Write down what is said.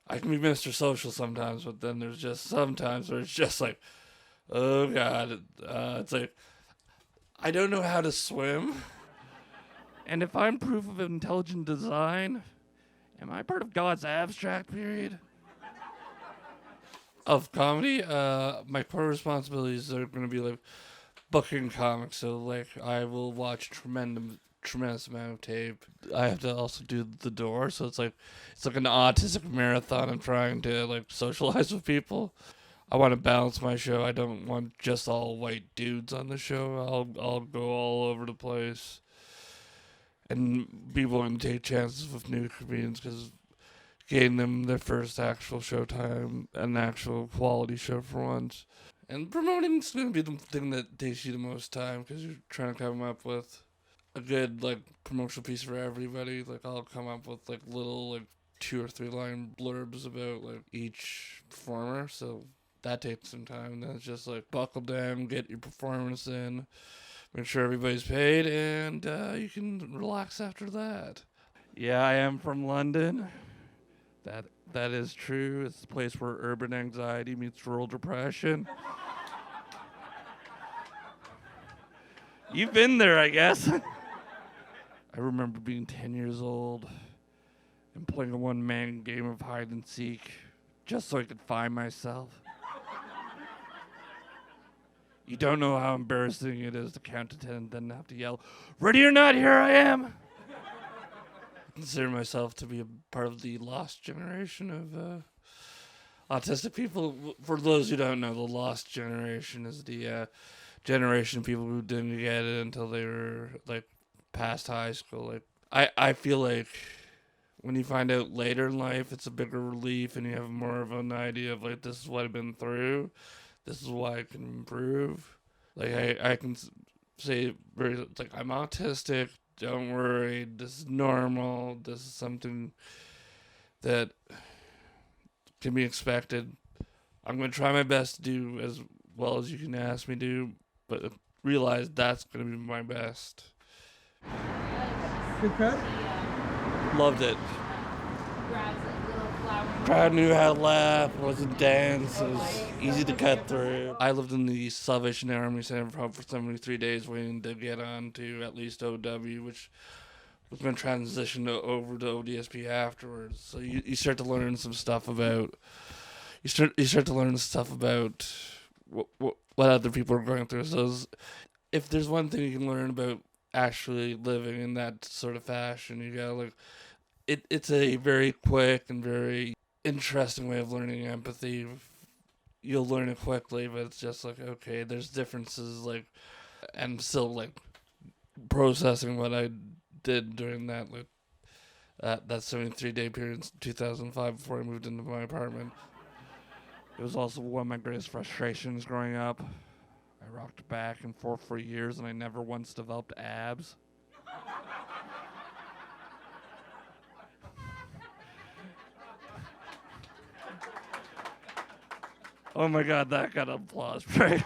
I can be Mr. Social sometimes, but then there's just sometimes where it's just like, oh God. It's like, I don't know how to swim. And if I'm proof of intelligent design, am I part of God's abstract period? Of comedy, my core responsibilities are going to be like booking comics. So like, I will watch tremendous amount of tape. I have to also do the door, so it's like an autistic marathon. I'm trying to like socialize with people. I want to balance my show. I don't want just all white dudes on the show. I'll go all over the place and be willing to take chances with new comedians because getting them their first actual showtime, an actual quality show for once. And promoting is going to be the thing that takes you the most time because you're trying to come up with a good like promotional piece for everybody. Like I'll come up with like little like 2 or 3 line blurbs about like each performer. So that takes some time. Then it's just like buckle down, get your performance in, make sure everybody's paid, and you can relax after that. Yeah, I am from London. That is true. It's the place where urban anxiety meets rural depression. You've been there, I guess. I remember being 10 years old and playing a one-man game of hide and seek just so I could find myself. You don't know how embarrassing it is to count to 10 and then have to yell, "Ready or not, here I am!" I consider myself to be a part of the lost generation of autistic people. For those who don't know, the lost generation is the generation of people who didn't get it until they were like past high school. Like I feel like when you find out later in life, it's a bigger relief, and you have more of an idea of like, this is what I've been through, this is why I can improve. Like I can say very like, I'm autistic. Don't worry, this is normal. This is something that can be expected. I'm gonna try my best to do as well as you can ask me to, but realize that's gonna be my best. Good cut? Loved it. Crowd knew how to laugh, wasn't dense, it was easy to cut through. I lived in the Salvation Army Center for 73 days waiting to get on to at least OW, which was going to transition over to ODSP afterwards. So you start to learn some stuff about, you start to learn stuff about what other people are going through. So if there's one thing you can learn about actually living in that sort of fashion, you gotta like, it's a very quick and very interesting way of learning empathy. You'll learn it quickly, but it's just like, okay, there's differences, like, and still like processing what I did during that like that 73-day period in 2005 before I moved into my apartment. It was also one of my greatest frustrations growing up. I rocked back and forth for years, and I never once developed abs. Oh my God, that got applause, right?